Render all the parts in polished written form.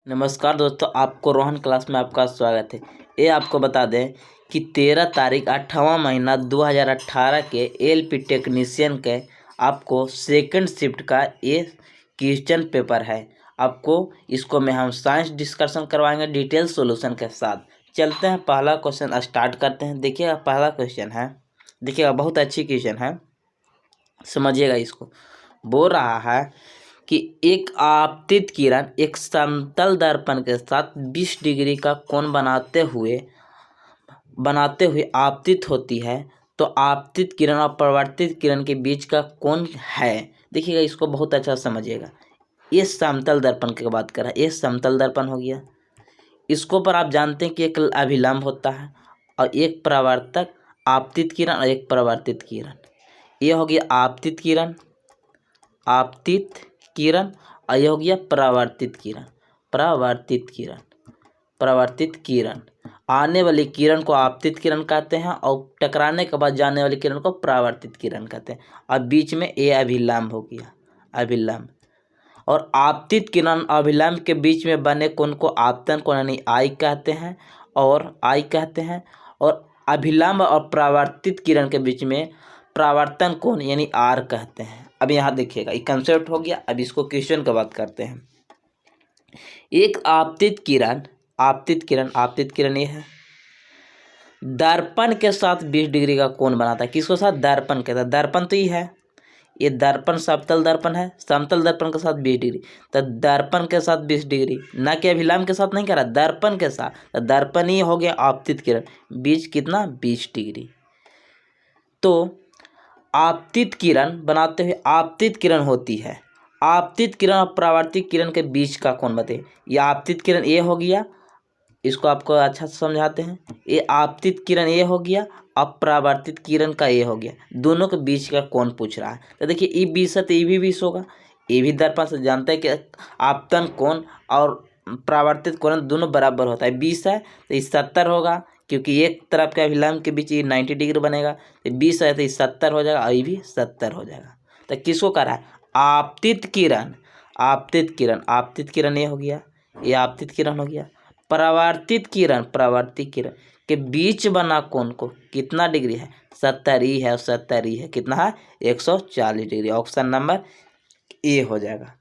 नमस्कार दोस्तों, आपको रोहन क्लास में आपका स्वागत है। ये आपको बता दें कि 13 तारीख 8वां महीना 2018 के एलपी टेक्नीशियन के आपको सेकंड शिफ्ट का ये क्वेश्चन पेपर है। आपको इसको में हम साइंस डिस्कशन करवाएंगे डिटेल सॉल्यूशन के साथ। चलते हैं, पहला क्वेश्चन स्टार्ट करते हैं। देखिएगा, पहला क्वेश्चन है, देखिएगा बहुत अच्छी क्वेश्चन है, समझिएगा इसको। बोल रहा है कि एक आपतित किरण एक समतल दर्पण के साथ 20 डिग्री का कोण बनाते हुए आपतित होती है, तो आपतित किरण और परावर्तित किरण के बीच का कोण है। देखिएगा, इसको बहुत अच्छा समझिएगा। ये समतल दर्पण की बात कर रहा है, ये समतल दर्पण हो गया। इसको पर आप जानते हैं कि एक अभिलंब होता है और एक परावर्तक आपतित किरण और एक परावर्तित किरण। ये हो गया आपतित किरण और यह हो गया परावर्तित किरण। आने वाली किरण को आपतित किरण कहते हैं और टकराने के बाद जाने वाली किरण को परावर्तित किरण कहते हैं। और बीच में ये अभिलंब हो गया, अभिलंब। और आपतित किरण अभिलंब के बीच में बने कोण को आपतन कोण यानी आई कहते हैं और अभिलंब और परावर्तित किरण के बीच में परावर्तन कोण यानी आर कहते हैं। अब यहाँ देखिएगा, ये कंसेप्ट हो गया। अब इसको क्वेश्चन का बात करते हैं। एक आपतित किरण ये है, दर्पण के साथ 20 डिग्री का कोण बनाता है। किसके साथ? दर्पण के साथ। दर्पण तो ये है, ये दर्पण समतल दर्पण है, समतल दर्पण के साथ 20 डिग्री। तो दर्पण के साथ 20 डिग्री, ना कि अभिलंब के साथ नहीं कह रहा, दर्पण के साथ। तो दर्पण ही हो गया आपतित किरण, बीच कितना? 20 डिग्री। तो आपतित किरण बनाते हुए आपतित किरण होती है। आपतित किरण और परावर्तित किरण के बीच का कोण बताइए। ये आपतित किरण ये हो गया, इसको आपको अच्छा से समझाते हैं। ये आपतित किरण ये हो गया, अब परावर्तित किरण का ये हो गया। दोनों के बीच का कोण पूछ रहा है। तो देखिए, ये 20 है तो ये भी 20 होगा। ये भी दर्पण से जानते हैं कि आपतन कोण और परावर्तित कोण दोनों बराबर होता है। 20 है तो ये 70 होगा, क्योंकि एक तरफ के अभिलंब के बीच ये 90 डिग्री बनेगा। तो 20 है तो ये 70 हो जाएगा और ये भी 70 हो जाएगा। तो किसको कह रहा है? आपतित किरण ये हो गया, ये आपतित किरण हो गया। परावर्तित किरण के बीच बना कोण को कितना डिग्री है? 70 ही है और 70 ही है, कितना है? 140 डिग्री। ऑप्शन नंबर ए हो जाएगा।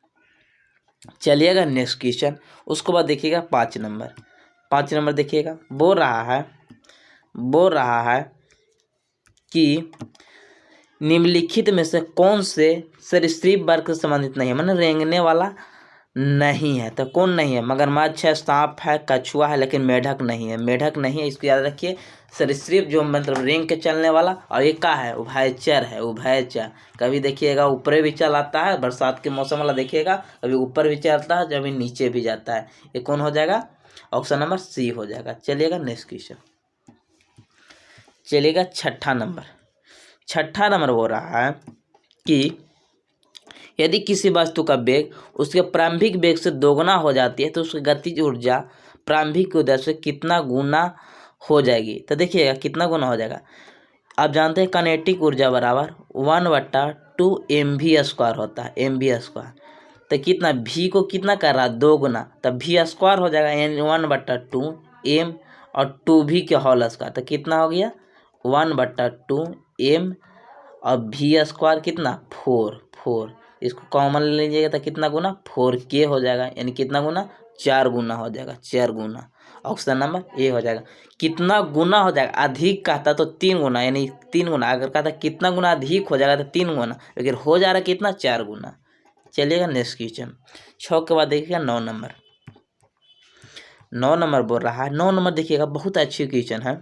चलिएगा नेक्स्ट क्वेश्चन। उसके बाद देखिएगा 5 नंबर देखिएगा। बोल रहा है कि निम्नलिखित में से कौन से सरीसृप वर्ग से संबंधित नहीं है, माने रेंगने वाला नहीं है। तो कौन नहीं है? मगरमच्छ है, सांप है, कछुआ है, लेकिन मेढक नहीं है। इसको याद रखिए। सरीसृप जो मतलब रेंग के चलने वाला, और ये का है? उभयचर। कभी देखिएगा ऊपर भी चलाता है, बरसात के मौसम वाला देखिएगा, कभी ऊपर भी चलता है, कभी नीचे भी जाता है। ये कौन हो जाएगा? ऑप्शन नंबर सी हो जाएगा। चलिएगा नेक्स्ट क्वेश्चन। चलिएगा छठा नंबर हो रहा है कि यदि किसी वस्तु का वेग उसके प्रारंभिक वेग से दोगुना हो जाती है, तो उसकी गतिज ऊर्जा प्रारंभिक ऊर्जा से कितना गुना हो जाएगी? तो देखिएगा कितना गुना हो जाएगा। आप जानते हैं काइनेटिक ऊर्जा बराबर 1/2 mv² होता है, mv²। तो कितना v को कितना कर रहा है? 2 गुना, तब v² हो जाएगा, यानी 1/2 m और 2v के होल स्क्वायर। तो कितना हो गया? 1/2 m और v² कितना? 4। इसको कॉमन ले लीजिएगा तो कितना गुना? 4k हो जाएगा, यानी कितना गुना? 4 गुना हो जाएगा, 4 गुना। ऑप्शन नंबर ए हो जाएगा। कितना गुना हो जाएगा? अधिक कहता तो 3 गुना, यानी 3 गुना। अगर कहता कितना गुना अधिक हो जाएगा तो 3 गुना, लेकिन हो जा रहा है कितना? 4 गुना। चलिएगा नेक्स्ट क्वेश्चन। 6 के बाद देखिएगा 9 नंबर बोल रहा है। 9 नंबर देखिएगा, बहुत अच्छी क्वेश्चन है।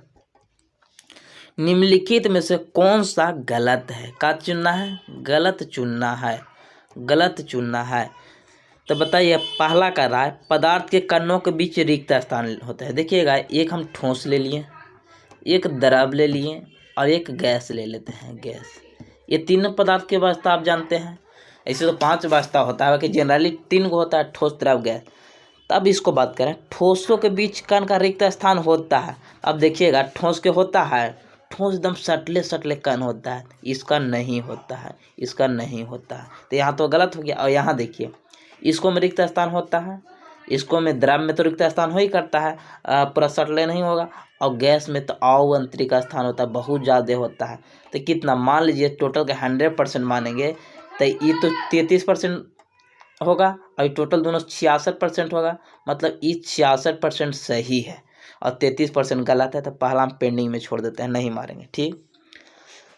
निम्नलिखित में से कौन सा गलत है? का चुनना है? गलत चुनना है। तो बताइए, पहला कर रहा है पदार्थ के कणों के बीच रिक्त स्थान होता है। देखिएगा, एक हम ठोस ले लिए, एक द्रव ले लिए और एक गैस ले लेते हैं, गैस। ये तीनों पदार्थ की अवस्था आप जानते हैं। ऐसे तो 5 अवस्था होता है कि जनरली 3 को होता है, ठोस, द्रव, गैस। तब इसको बात करें, ठोसों के बीच कण का रिक्त स्थान होता है। अब देखिएगा, ठोस के होता है, ठोस एकदम सटले कण होता है, इसका नहीं होता है। तो यहाँ तो गलत हो गया। और यहाँ देखिए, इसको में रिक्त स्थान होता है, इसको में द्रव में तो रिक्त स्थान हो ही करता है, पूरा सटले नहीं होगा। और गैस में तो अवांतरिक स्थान होता है, बहुत ज़्यादा होता है। तो कितना मान लीजिए टोटल के 100% मानेंगे तो ये तो 33% होगा और टोटल दोनों 66% होगा। मतलब ये 66% सही है और 33% गलत है। तो पहला हम पेंडिंग में छोड़ देते हैं, नहीं मारेंगे। ठीक।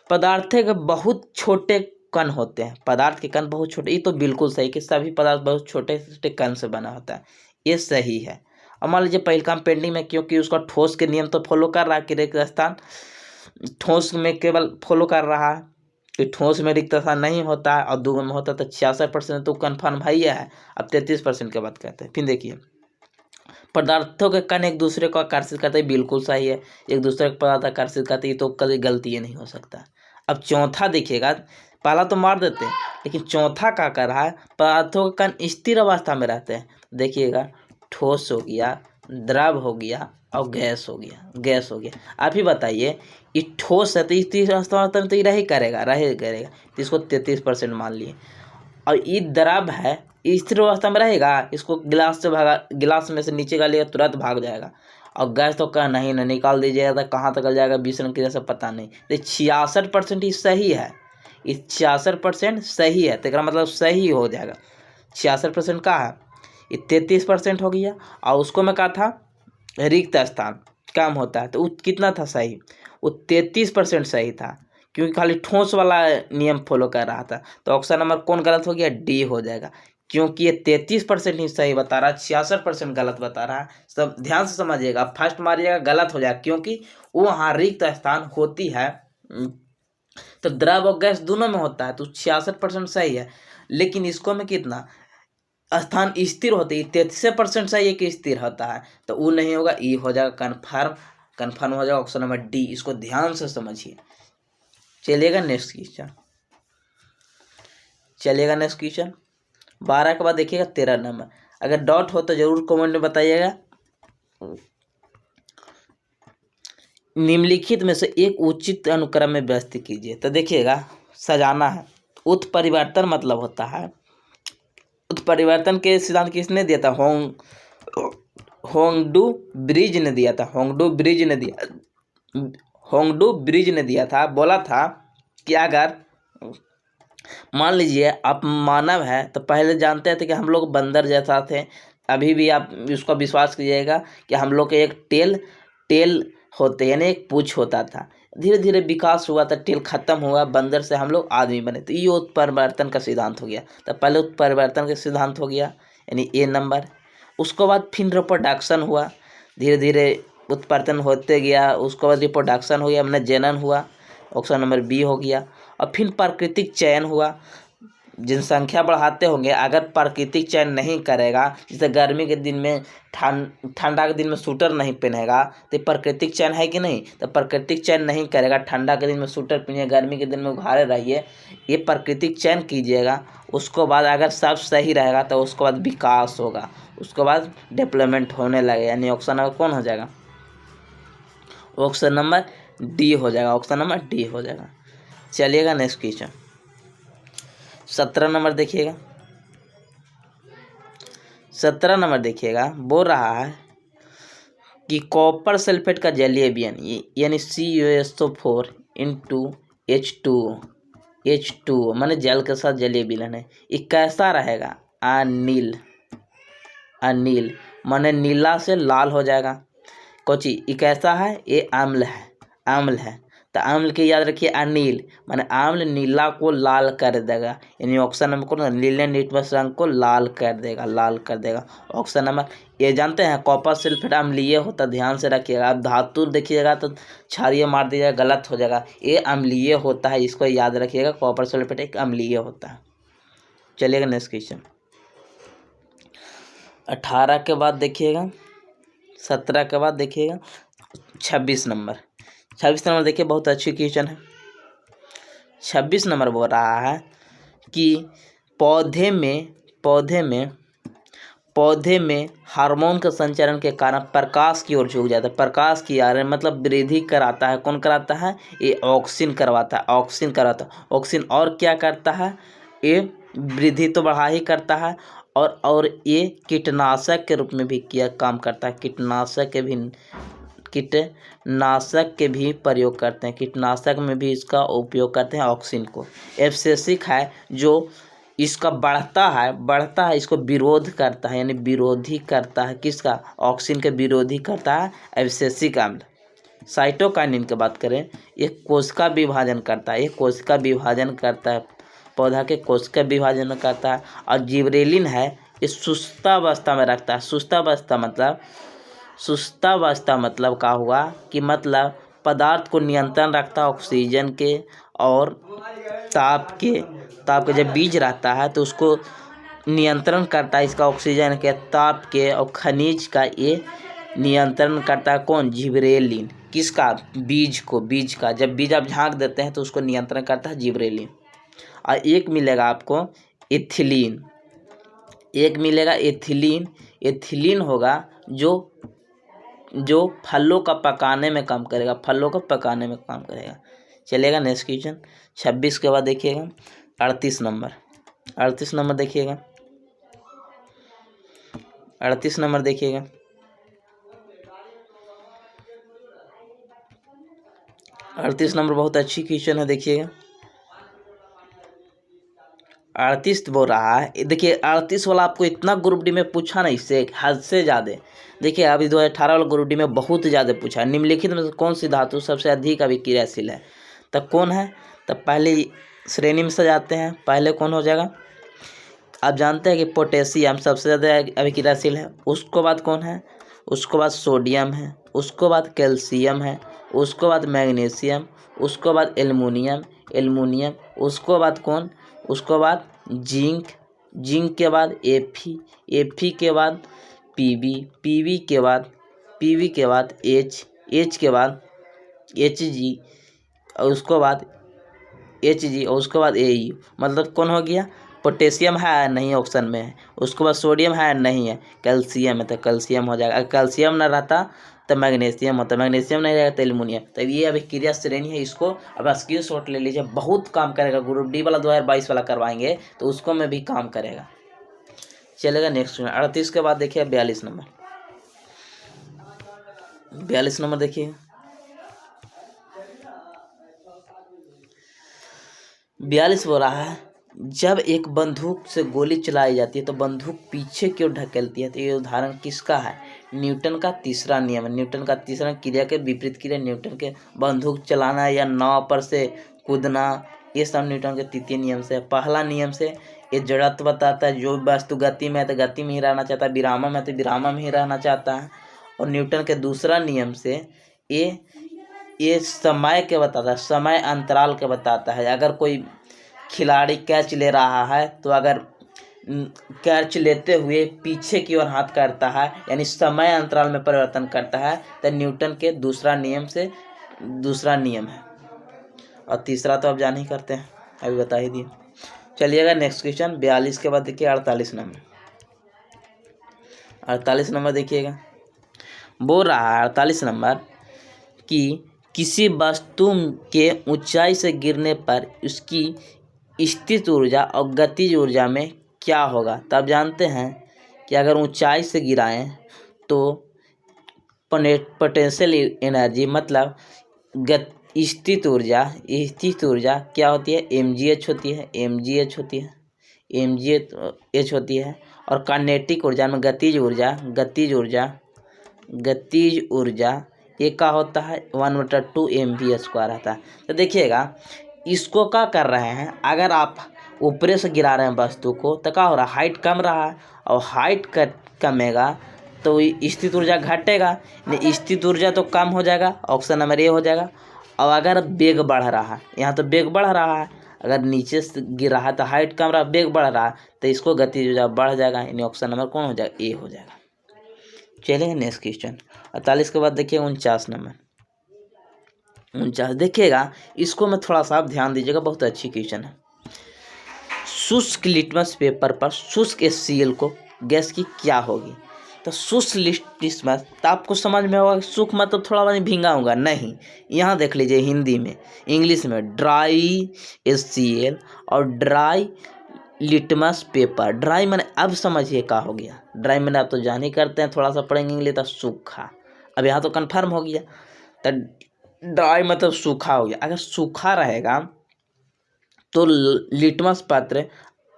पदार्थ के बहुत छोटे कण होते हैं, पदार्थ के कण बहुत छोटे, ये तो बिल्कुल सही कि सभी पदार्थ बहुत छोटे छोटे कण से बना होता है, ये सही है। और मान लीजिए पहले काम पेंडिंग में, क्योंकि उसका ठोस के नियम तो फॉलो कर रहा है कि रिक्त स्थान ठोस में केवल फॉलो कर रहा है कि ठोस में रिक्त स्थान नहीं होता है और द्रव में होता है। तो 66% तो कन्फर्म है ही है। अब 33% के बात करते हैं। फिर देखिए पदार्थों के कण एक दूसरे को आकर्षित करते हैं, बिल्कुल सही है, एक दूसरे को पदार्थ आकर्षित करते हैं, तो कभी गलती ये नहीं हो सकता। अब चौथा देखिएगा, पहला तो मार देते हैं, लेकिन चौथा क्या कर रहा है, पदार्थों के कण स्थिर अवस्था में रहते हैं। देखिएगा ठोस हो गया, द्रव हो गया और गैस हो गया, गैस हो गया। आप ही बताइए ये ठोस है तो स्थिर अवस्था में तो ये रही करेगा, तो इसको 33% मान लिए। और ये द्रव है, स्थिर अवस्था में रहेगा, इसको गिलास से भागा, गिलास में से नीचे गालिएगा तुरंत भाग जाएगा। और गैस तो कहना ही ना, निकाल दीजिएगा तो कहाँ तक जाएगा विसरण की जैसे पता नहीं। तो 66% ही सही है, इस 66% सही है, तो मतलब सही हो जाएगा। 66% का है, ये 33% हो गया। और उसको मैं कहा था रिक्त स्थान कम होता है, तो वो कितना था सही, वो 33% सही था, क्योंकि खाली ठोस वाला नियम फॉलो कर रहा था। तो ऑप्शन नंबर कौन गलत हो गया, डी हो जाएगा, क्योंकि ये 33% ही सही बता रहा है, 66% गलत बता रहा है। सब ध्यान से समझिएगा, फर्स्ट मारिएगा गलत हो जाएगा, क्योंकि वो वहाँ रिक्त स्थान होती है। तो द्रव और गैस दोनों में होता है, तो 66% सही है। लेकिन इसको में कितना स्थान स्थिर होते हैं, 33% सही है कि स्थिर होता है, तो वो नहीं होगा, ई हो जाएगा कन्फर्म, कन्फर्म हो जाएगा ऑप्शन नंबर डी। इसको ध्यान से समझिए। चलिएगा नेक्स्ट क्वेश्चन, चलिएगा नेक्स्ट क्वेश्चन 12 के बाद देखिएगा 13 नंबर। अगर डॉट हो तो जरूर कमेंट में बताइएगा। निम्नलिखित में से एक उचित अनुक्रम में व्यवस्थित कीजिए। तो देखिएगा सजाना है। उत्परिवर्तन मतलब होता है, उत्परिवर्तन के सिद्धांत किसने दिया था, होंगडू ब्रिज ने दिया था, होंगडू ब्रिज ने दिया था। बोला था कि अगर मान लीजिए आप मानव है, तो पहले जानते थे कि हम लोग बंदर जैसा थे, अभी भी आप उसका विश्वास कीजिएगा कि हम लोग के एक टेल होते यानी एक पूंछ होता था। धीरे धीरे विकास हुआ था, टेल खत्म हुआ, बंदर से हम लोग आदमी बने, तो ये उत्परिवर्तन का सिद्धांत हो गया। तो पहले उत्परिवर्तन का सिद्धांत हो गया यानी ए नंबर। उसके बाद फिर रिप्रोडक्शन हुआ, धीरे धीरे उत्परिवर्तन होते गया, उसके बाद रिप्रोडक्शन हो गया, हमने जनन हुआ, ऑप्शन नंबर बी हो गया। और फिर प्राकृतिक चयन हुआ, जनसंख्या बढ़ाते होंगे, अगर प्राकृतिक चयन नहीं करेगा, जैसे गर्मी के दिन में ठंडा के दिन में स्वेटर नहीं पहनेगा, तो प्राकृतिक चयन है कि नहीं। तो प्राकृतिक चयन नहीं करेगा, ठंडा के दिन में स्वेटर पहनिए, गर्मी के दिन में उघाड़े रहिए, ये प्राकृतिक चयन कीजिएगा। उसको बाद अगर सब सही रहेगा तो उसके बाद विकास होगा, उसके बाद डेवलपमेंट होने लगेगा, यानी ऑप्शन नंबर कौन हो जाएगा, ऑप्शन नंबर डी हो जाएगा, ऑप्शन नंबर डी हो जाएगा। चलिएगा नेक्स्ट क्वेश्चन 17 नंबर देखिएगा। 17 नंबर देखिएगा, बोल रहा है कि कॉपर सल्फेट का जलीय विलयन यानी CuSO4 इंटू H2 माने जल के साथ जलीय विलयन है, ये कैसा रहेगा, अनिल माने नीला से लाल हो जाएगा। कोची ये कैसा है, ये अम्ल है, तो अम्ल के याद रखिए, अनिल माने अम्ल नीला को लाल कर देगा, यानी ऑप्शन नंबर कौन, नीले लिटमस रंग को लाल कर देगा। ऑप्शन नंबर ये जानते हैं कॉपर सल्फेट अम्लीय होता, ध्यान से रखिएगा। आप धातु देखिएगा तो क्षारीय मार दीजिएगा, गलत हो जाएगा, ये अम्लीय होता है, इसको याद रखिएगा, कॉपर सल्फेट एक अम्लीय होता है। चलिएगा नेक्स्ट क्वेश्चन 18 के बाद देखिएगा, 17 के बाद देखिएगा 26 नंबर देखिए, बहुत अच्छी क्वेश्चन है। 26 नंबर बोल रहा है कि पौधे में हार्मोन का संचरण के कारण प्रकाश की ओर झुक जाता है, प्रकाश की आ रहा है मतलब वृद्धि कराता है, कौन कराता है, ये ऑक्सिन कराता है। ऑक्सिन और क्या करता है, ये वृद्धि तो बढ़ा ही करता है और ये कीटनाशक के रूप में भी किया काम करता है। कीटनाशक के भी प्रयोग करते हैं, कीटनाशक में भी इसका उपयोग करते हैं ऑक्सिन को। एब्सेसिक है जो इसका बढ़ता है इसको विरोध करता है, यानी विरोधी करता है किसका, ऑक्सिन के विरोधी करता है एब्सेसिक अम्ल। साइटोकाइनिन की बात करें, ये कोशिका विभाजन करता है, पौधा के कोशिका विभाजन करता है। और जिबरेलिन है, ये सुस्तावस्था में रखता है। सुस्तावस्था मतलब क्या हुआ कि मतलब पदार्थ को नियंत्रण रखता है ऑक्सीजन के और ताप के जब बीज रहता है तो उसको नियंत्रण करता है, इसका ऑक्सीजन के, ताप के और खनिज का ये नियंत्रण करता है कौन, जिबरेलिन। किसका, बीज का जब बीज आप झाँक देते हैं तो उसको नियंत्रण करता है जिबरेलिन। और एक मिलेगा आपको एथिलीन, एथिलीन होगा जो फलों का पकाने में काम करेगा, चलेगा। नेक्स्ट क्वेश्चन 26 के बाद देखिएगा 38 नंबर देखिएगा, 38 नंबर देखिएगा। 38 नंबर बहुत अच्छी क्वेश्चन है, देखिएगा। 38 बोल रहा है, देखिए 38 वाला आपको इतना ग्रुप डी में पूछा ना, इससे हद से ज़्यादा। देखिए अभी 2018 वाला ग्रुप डी में बहुत ज़्यादा पूछा है। निम्नलिखित में से कौन सी धातु सबसे अधिक अभिक्रियाशील है, तब कौन है, तब पहले श्रेणी में सजाते हैं। पहले कौन हो जाएगा, आप जानते हैं कि पोटेशियम सबसे ज़्यादा अभिक्रियाशील है। उसके बाद कौन है, उसके बाद सोडियम है, उसके बाद कैल्शियम है, उसके बाद मैग्नीशियम, उसके बाद एल्युमिनियम, उसके बाद कौन, उसके बाद जिंक के बाद एफी के बाद पीवी के बाद एच के बाद एचजी और उसके बाद एयू। मतलब कौन हो गया, पोटेशियम है नहीं ऑप्शन में है, उसके बाद सोडियम है नहीं है, कैल्शियम है तो कैल्शियम हो जाएगा। अगर कैल्शियम ना रहता तो मैग्नीशियम होता, मैग्नीशियम नहीं रहेगा तो एल्युमिनियम। तो ये अभिक्रिया श्रेणी है, इसको अब स्क्रीनशॉट ले लीजिए, बहुत काम करेगा। ग्रुप डी वाला 2022 वाला करवाएंगे तो उसको में भी काम करेगा। चलेगा नेक्स्ट 38 के बाद देखिए 42 नंबर देखिए। 42 बोल रहा है, जब एक बंदूक से गोली चलाई जाती है तो बंदूक पीछे क्यों ढकेलती है, तो ये उदाहरण किसका है, न्यूटन का तीसरा नियम है। न्यूटन का तीसरा क्रिया के विपरीत क्रिया, न्यूटन के बंदूक चलाना या नाव पर से कूदना, ये सब न्यूटन के तृतीय नियम से। पहला नियम से ये जड़त्व बताता है, जो वस्तु गति में है तो गति में ही रहना चाहता है, विराम में तो विराम में ही रहना चाहता है। और न्यूटन के दूसरा नियम से ये समय के बताता है, समय अंतराल के बताता है। अगर कोई खिलाड़ी कैच ले रहा है तो अगर कैच लेते हुए पीछे की ओर हाथ करता है, यानी समय अंतराल में परिवर्तन करता है, तो न्यूटन के दूसरा नियम है। और तीसरा तो आप जान ही करते हैं, अभी बता ही दिए। चलिएगा नेक्स्ट क्वेश्चन 42 के बाद देखिए 48 नंबर देखिएगा। बोल रहा है 48 नंबर कि किसी वस्तु के ऊंचाई से गिरने पर उसकी स्थित ऊर्जा और गतिज ऊर्जा में क्या होगा। तब जानते हैं कि अगर ऊंचाई से गिराएं तो पोटेंशियल एनर्जी मतलब स्थित ऊर्जा क्या होती है, mgh होती है। और काइनेटिक ऊर्जा में गतिज ऊर्जा ये क्या होता है, 1/2 mv² आता है। तो देखिएगा इसको क्या कर रहे हैं, अगर आप ऊपरे से गिरा रहे हैं वस्तु को तो क्या हो रहा है, हाइट कम रहा है, और हाइट कमेगा तो स्थित ऊर्जा घटेगा, स्थित ऊर्जा तो कम हो जाएगा, ऑप्शन नंबर ए हो जाएगा। और अगर वेग बढ़ रहा है, यहाँ तो वेग बढ़ रहा है, अगर नीचे से गिर रहा है तो हाइट कम रहा, वेग बढ़ रहा है, तो इसको गतिज ऊर्जा बढ़ जाएगा, यानी ऑप्शन नंबर कौन हो जाएगा, ए हो जाएगा। चलेंगे नेक्स्ट क्वेश्चन 48 के बाद देखिए 49 नंबर देखिएगा। इसको मैं थोड़ा सा आप ध्यान दीजिएगा, बहुत अच्छी क्वेश्चन है। शुष्क लिटमस पेपर पर शुष्क HCl को गैस की क्या होगी। तो शुष्क लिटमस तो आपको समझ में होगा, शुष्क मतलब थोड़ा पानी भींगा होगा, नहीं। यहाँ देख लीजिए हिंदी में, इंग्लिश में ड्राई HCl और ड्राई लिटमस पेपर। ड्राई मैंने अब समझिए क्या हो गया। ड्राई मैंने आप तो जान ही करते हैं, थोड़ा सा पढ़ेंगे इंग्लिश तो सूखा। अब यहाँ तो कन्फर्म हो गया, तो ड्राई मतलब सूखा हो गया। अगर सूखा रहेगा तो लिटमस पत्र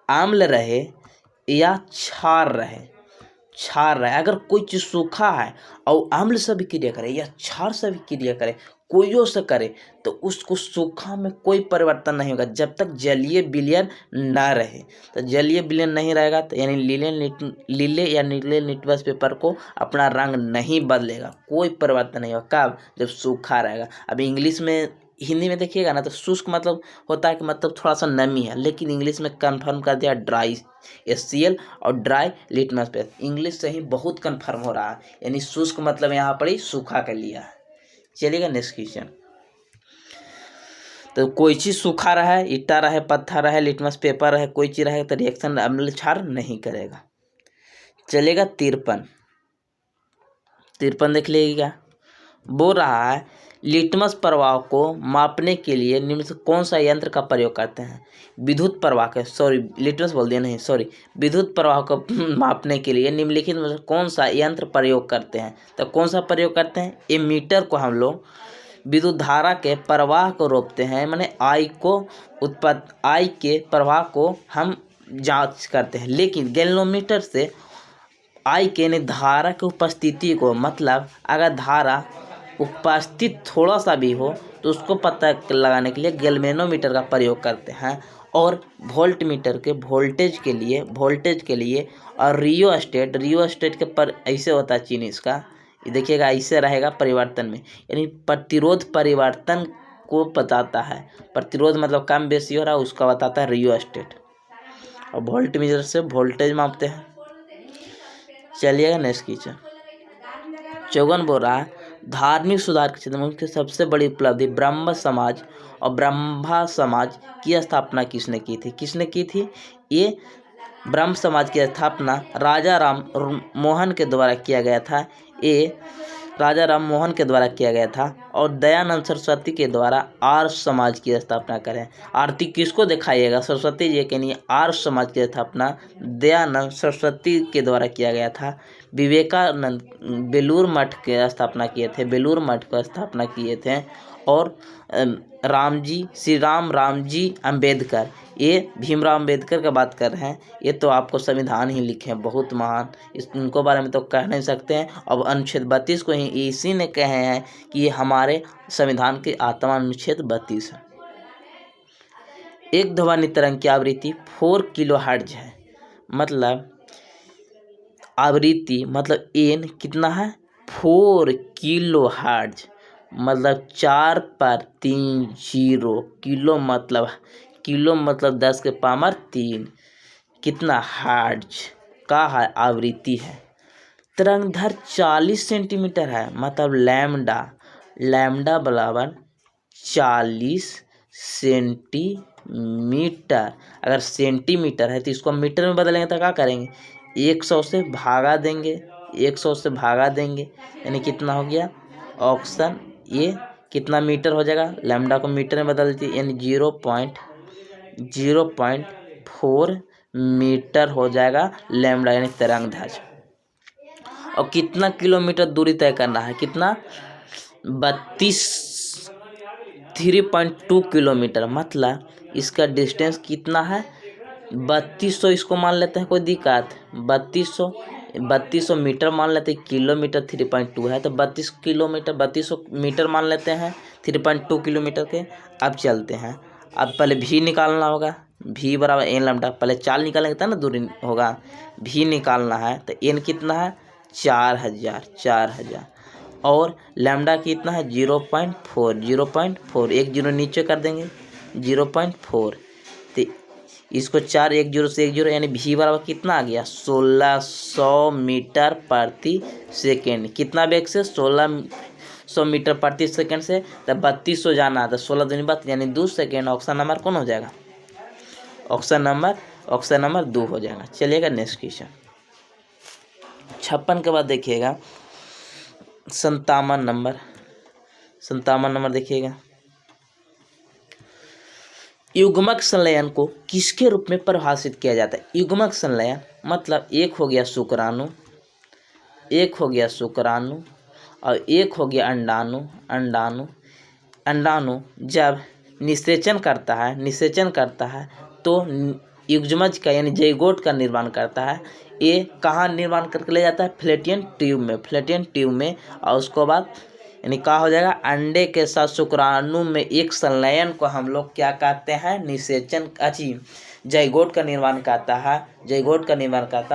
आम्ल रहे या क्षार रहे, क्षार रहे। अगर कोई चीज सूखा है और आम्ल से भी क्रिया करे या क्षार से भी क्रिया करे, कोइयों से करे, तो उसको सूखा में कोई परिवर्तन नहीं होगा जब तक जलीय विलयन ना रहे। तो जलीय विलयन नहीं रहेगा तो यानी लीले या नीले लिटमस पेपर को अपना रंग नहीं बदलेगा, कोई परिवर्तन नहीं होगा। कब? जब सूखा रहेगा। अब इंग्लिश में, हिंदी में देखिएगा ना तो शुष्क मतलब होता है कि मतलब थोड़ा सा नमी है, लेकिन इंग्लिश में कंफर्म कर दिया ड्राई HCl और ड्राई लिटमस पेपर। इंग्लिश से ही बहुत कंफर्म हो रहा है, यानी शुष्क मतलब यहाँ पर ही सूखा कर लिया है। चलिएगा नेक्स्ट क्वेश्चन। तो कोई चीज सूखा रहे, ईटा रहे, पत्थर रहे, लिटमस पेपर रहे, कोई चीज रहे तो रिएक्शन अम्ल क्षार नहीं करेगा। चलेगा 53। 53 देख लीजिएगा। बोल रहा है लिटमस प्रवाह को मापने के लिए निम्न से कौन सा यंत्र का प्रयोग करते हैं? विद्युत प्रवाह के, सॉरी लिटमस बोल दिया, नहीं सॉरी, विद्युत प्रवाह को मापने के लिए निम्नलिखित में से कौन सा यंत्र प्रयोग करते हैं? तो कौन सा प्रयोग करते हैं? एमीटर को हम लोग विद्युत धारा के प्रवाह को रोकते हैं, माने आई के प्रवाह को हम जांच करते हैं। लेकिन गैल्वेनोमीटर से आई के यानी धारा की उपस्थिति को, मतलब अगर धारा उपस्थित थोड़ा सा भी हो तो उसको पता लगाने के लिए गैल्वेनोमीटर का प्रयोग करते हैं। और वोल्ट मीटर के वोल्टेज के लिए और रियोस्टेट के पर ऐसे होता है चीन इसका, ये देखिएगा ऐसे रहेगा परिवर्तन में, यानी प्रतिरोध परिवर्तन को बताता है। प्रतिरोध मतलब कम बेसी हो रहा है उसका बताता है रियोस्टेट। और वोल्ट मीटर से वोल्टेज मापते हैं। चलिएगा नेक्स्ट क्वेश्चन। 54 बोल रहा है धार्मिक सुधार के क्षेत्र में उनकी सबसे बड़ी उपलब्धि ब्रह्म समाज और ब्रह्मा समाज की स्थापना किसने की थी? किसने की थी? ये ब्रह्म समाज की स्थापना राजा राम मोहन के द्वारा किया गया था। ये राजा राम मोहन के द्वारा किया गया था। और दयानंद सरस्वती के द्वारा आर्य समाज की स्थापना करें। आरती किसको दिखाइएगा? सरस्वती जी के लिए आर्य समाज की स्थापना दयानंद सरस्वती के द्वारा किया गया था। विवेकानंद बेलूर मठ की स्थापना किए थे, बेलूर मठ की स्थापना किए थे। और श्री राम जी अम्बेडकर, ये भीमराव अम्बेडकर का बात कर रहे हैं। ये तो आपको संविधान ही लिखे हैं, बहुत महान, इनको बारे में तो कह नहीं सकते हैं। अब अनुच्छेद 32 को ही इसी ने कहे हैं कि ये हमारे संविधान की आत्मा अनुच्छेद 32 है। एक ध्वनि तरंग की आवृत्ति 4 किलोहर्ट्ज है, मतलब आवृत्ति मतलब एन कितना है? 4 किलोहर्ट्ज, मतलब 4/3 किलो मतलब 10 के पावर 3, कितना हर्ट्ज का है आवृत्ति है। तरंगधर 40 सेंटीमीटर है, मतलब लैम्डा बराबर 40 सेंटीमीटर। अगर सेंटीमीटर है तो इसको मीटर में बदलेंगे तो क्या करेंगे? 100 से भागा देंगे, 100 से भागा देंगे, यानी कितना हो गया? ऑप्शन ये कितना मीटर हो जाएगा? लैम्डा को मीटर में बदल दीजिए, यानी 0.4 मीटर हो जाएगा लैम्डा, यानी तरंगधर। और कितना किलोमीटर दूरी तय करना है? कितना? 3.2 किलोमीटर, मतलब इसका डिस्टेंस कितना है? 3200 इसको मान लेते हैं, कोई दिक्कत? 3200 मीटर मान लेते हैं, किलोमीटर 3.2 है तो 3200 मीटर मान लेते हैं 3.2 किलोमीटर के। अब चलते हैं, अब पहले भी निकालना होगा, भी बराबर एन लैम्डा, पहले चाल निकालेंगे तब ना दूरी होगा। भी निकालना है तो एन कितना है? 4000 और लैम्डा कितना है? 0.4, एक जीरो नीचे कर देंगे 0.4, तो इसको 4 एक जीरो से 1 जीरो, यानी भी बराबर कितना आ गया? 1600 मीटर प्रति सेकेंड। कितना वेग से? 1600 मीटर प्रति सेकेंड से। तब 3200 जाना है तो 16 दूनी बात, यानी 2 सेकेंड। ऑप्शन नंबर कौन हो जाएगा? ऑप्शन नंबर 2 हो जाएगा। चलिएगा नेक्स्ट क्वेश्चन। 56 के बाद देखिएगा 57 नंबर देखिएगा। युग्मक संलयन को किसके रूप में परिभाषित किया जाता है? युग्मक संलयन मतलब एक हो गया शुक्राणु, एक हो गया शुक्राणु और एक हो गया अंडाणु। अंडाणु अंडाणु जब निषेचन करता है तो युग्मज का यानी ज़ाइगोट का निर्माण करता है। ये कहाँ निर्माण करके ले जाता है? फ्लैटियन ट्यूब में और उसको बाद यानी क्या हो जाएगा? अंडे के साथ शुक्राणु में एक संलयन को हम लोग क्या कहते हैं? निषेचन ज़ाइगोट का निर्माण करता है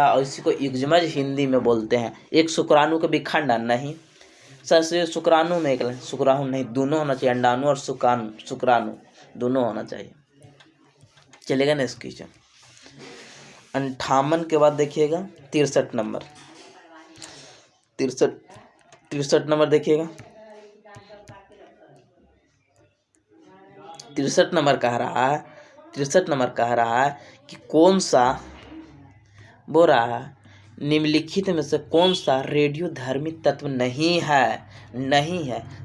और इसी को युग्मज हिंदी में बोलते हैं। एक शुक्राणु का विखंडन नहीं, सर शुक्राणु में एक शुक्राणु नहीं, दोनों होना चाहिए, अंडाणु और शुक्राणु दोनों होना चाहिए। चलेगा नेक्स्ट क्वेश्चन 58 के बाद देखिएगा 63 नंबर, 63 नंबर देखिएगा। 63 नंबर कह रहा है कि कौन सा बोल रहा है निम्नलिखित में से कौन सा रेडियोधर्मी तत्व नहीं है।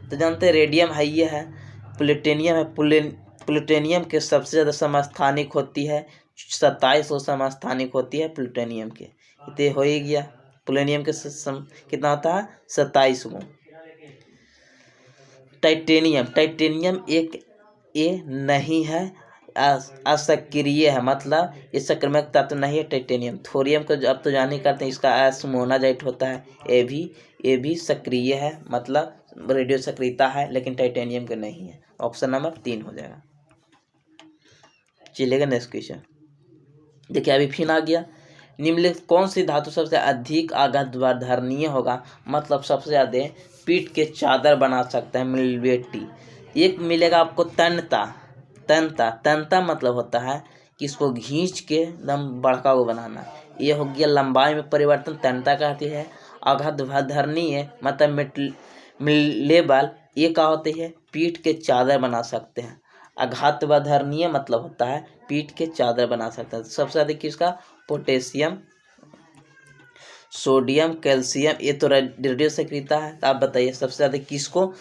तो जानते हैं रेडियम है, ये है, प्लूटोनियम है, प्लूटोनियम के सबसे ज़्यादा समस्थानिक होती है 2700 समस्थानिक होती है प्लूटोनियम के, इतने हो ही गया। प्लूटोनियम के कितना होता है? 27 टाइटेनियम एक ये नहीं है, असक्रिय है, मतलब ये सक्रियक तत्व नहीं है टाइटेनियम। थोरियम को अब तो जान ही करते हैं, इसका मोनाजाइट होता है, ये भी सक्रिय है, मतलब रेडियो सक्रियता है, लेकिन टाइटेनियम का नहीं है। ऑप्शन नंबर 3 हो जाएगा। चलेगा नेक्स्ट क्वेश्चन देखिए, अभी फिर आ गया निम्नलिखित कौन सी धातु सबसे अधिक आघातवर्धनीय होगा, मतलब सबसे ज़्यादा पीठ के चादर बना सकता है, मिलवेटी। एक मिलेगा आपको तनता मतलब होता है कि इसको खींच के एकदम बड़का को बनाना। ये हो गया लंबाई में परिवर्तन, तनता कहती है। आघातवर्धनीय मतलब मिलेबल, ये क्या होती है? पीठ के चादर बना सकते हैं। आघातवर्धनीय मतलब होता है पीठ के चादर बना सकते हैं। सबसे अधिक किसका? पोटेशियम, सोडियम, कैल्शियम, ये तो रेडियो सक्रियता है। तो आप बताइए सबसे अधिक किसको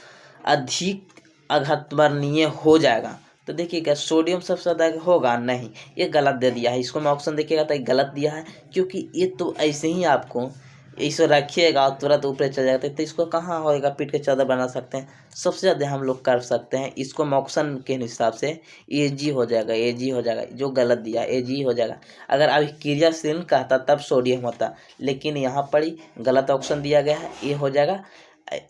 अधिक आघातवर्धनीय हो जाएगा? तो देखिएगा सोडियम सबसे ज़्यादा होगा नहीं, ये गलत दे दिया है। इसको मैं ऑप्शन देखिएगा तो गलत दिया है, क्योंकि ये तो ऐसे ही आपको इसे रखिएगा और तुरंत ऊपर चल जाता है, तो इसको कहाँ होएगा? पीठ के चादर बना सकते हैं। सबसे ज़्यादा हम लोग कर सकते हैं इसको ऑप्शन के हिसाब से Ag हो जाएगा, जो गलत दिया Ag हो जाएगा। अगर अभी क्रियाशील कहता तब सोडियम होता, लेकिन यहाँ पर ही गलत ऑप्शन दिया गया है, ये हो जाएगा।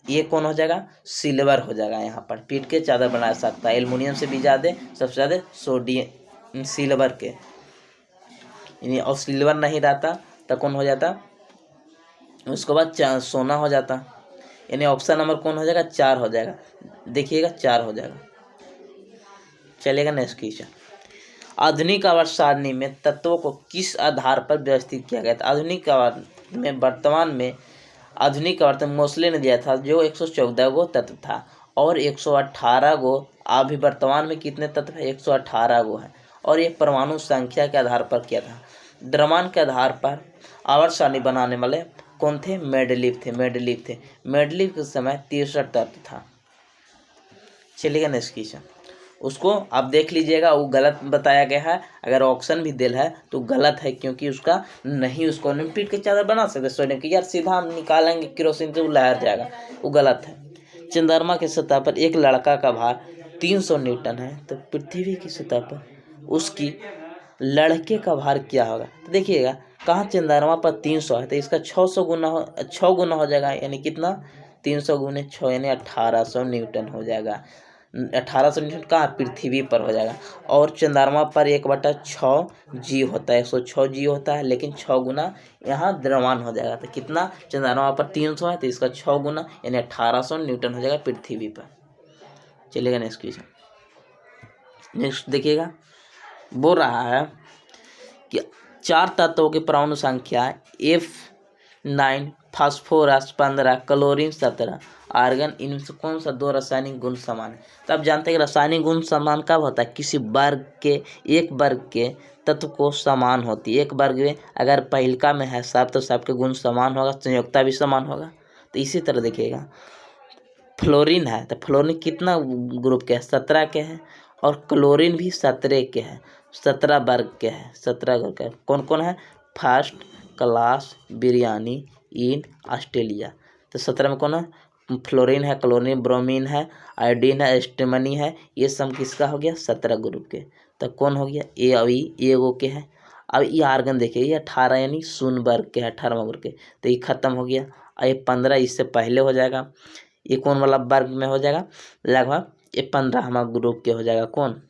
ये कौन हो जाएगा? सिल्वर हो जाएगा। यहाँ पर पीठ के चादर बना सकता है, एल्युमिनियम से भी ज़्यादा, सबसे ज़्यादा सोडियम सिल्वर के, और सिल्वर नहीं रहता तो कौन हो जाता? उसके बाद सोना हो जाता, यानी ऑप्शन नंबर कौन हो जाएगा? 4 हो जाएगा। देखिएगा 4 हो जाएगा। चलेगा नेक्स्ट क्वेश्चन, आधुनिक आवर्त सारणी में तत्वों को किस आधार पर व्यवस्थित किया गया था? आधुनिक आवर्त में आधुनिक आवर्त में मोस्ले ने दिया था जो 114 गो तत्व था और 118 गो। अभी वर्तमान में कितने तत्व है? 118 गो है, और ये परमाणु संख्या के आधार पर किया था। द्रव्यमान के आधार पर आवर्त सारणी बनाने वाले कौन थे? मेंडलीव थे। मेंडलीव के समय 63 तत्व था। चलिएगा नेक्स्ट क्वेश्चन, उसको आप देख लीजिएगा, वो गलत बताया गया है। अगर ऑप्शन भी दिल है तो गलत है, क्योंकि उसका नहीं, उसको पीठ के चादर बना सकते सोडियम की। यार सीधा हम निकालेंगे केरोसिन से, वो लहर जाएगा, वो गलत है। चंद्रमा की सतह पर एक लड़का का भार 300 न्यूटन है, तो पृथ्वी की सतह पर उसकी लड़के का भार क्या होगा? तो देखिएगा कहाँ चंद्रमा पर 300 है, तो इसका 600 गुना हो जाएगा, यानी कितना? 300 गुने 6 यानी 1800 न्यूटन हो जाएगा। 1800 न्यूटन कहाँ? पृथ्वी पर हो जाएगा। और चंद्रमा पर 1/6 जी होता है, 106 जी होता है, लेकिन 6 गुना यहाँ द्रव्यमान हो जाएगा। तो कितना? चंद्रमा पर 300 है, तो इसका 6 गुना यानी 1800 न्यूटन हो जाएगा पृथ्वी पर। चलिएगा नेक्स्ट क्वेश्चन, नेक्स्ट देखिएगा, बोल रहा है कि 4 तत्वों की परमाणु संख्या F9, फास्फोरस 15, क्लोरीन 17, आर्गन, इनमें से कौन सा 2 रासायनिक गुण समान है? तो आप जानते हैं कि रासायनिक गुण समान कब होता है? किसी वर्ग के एक वर्ग के तत्व को समान होती है। एक वर्ग में अगर पहिलका में है सब, तो सबके गुण समान होगा, संयोजकता भी समान होगा। तो इसी तरह देखिएगा फ्लोरीन है, तो फ्लोरीन कितना ग्रुप के है? 17 के हैं, और क्लोरीन भी 17 के हैं, 17 वर्ग के हैं, 17 वर्ग के। कौन कौन है? First class biryani in Australia. तो 17 में कौन है? फ्लोरीन है, क्लोरीन, ब्रोमीन है, आयोडीन है, एस्टिमनी है। ये सब किसका हो गया? 17 ग्रुप के। तो कौन हो गया? ए और ए वो के हैं। अब ये आर्गन देखिए, ये 18 यानी 0 वर्ग के है, 18वां वर्ग के। तो ये खत्म हो गया। और ये 15 इससे पहले हो जाएगा। ये कौन वाला वर्ग में हो जाएगा? लगभग ये 15वां ग्रुप के हो जाएगा। कौन?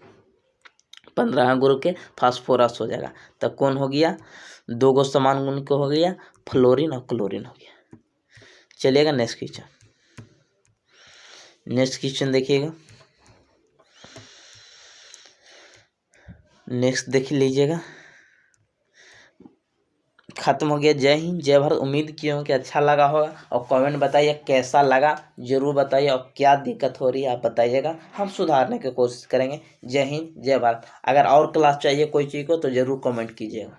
15वां ग्रुप के फास्फोरस हो जाएगा। तो कौन हो गया? 2 गो समान गुण को हो गया, फ्लोरीन और क्लोरीन हो गया। चलिएगा नेक्स्ट क्वेश्चन। नेक्स्ट क्वेश्चन देखिएगा, नेक्स्ट देख लीजिएगा। खत्म हो गया। जय हिंद, जय भारत। उम्मीद की हूँ कि अच्छा लगा होगा, और कमेंट बताइए कैसा लगा, जरूर बताइए, और क्या दिक्कत हो रही है आप बताइएगा, हम सुधारने की कोशिश करेंगे। जय हिंद, जय भारत। अगर और क्लास चाहिए कोई चीज़ को तो ज़रूर कमेंट कीजिएगा।